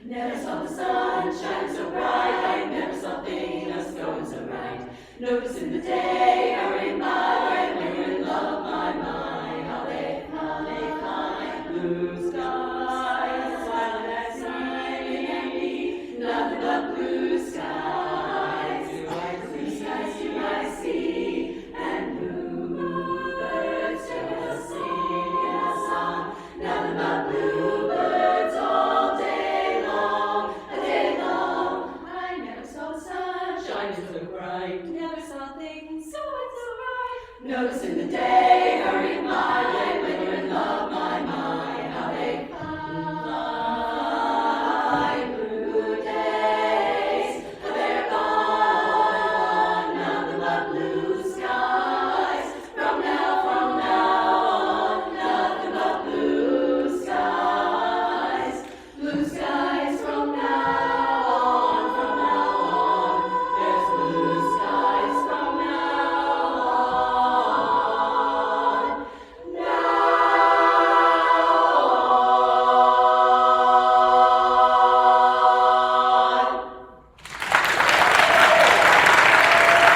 Never saw the sun shine so bright, I never saw things going so right. Noticing the day hurrying by, when you're in love, my, how they fly, blue skies, silent as night, and me, nothing but blue skies. Blue skies do I see, and bluebirds just singing a song, nothing but bluebirds all day long, a day long. I never saw the sun shining so bright, never saw things so bright. Noticing the day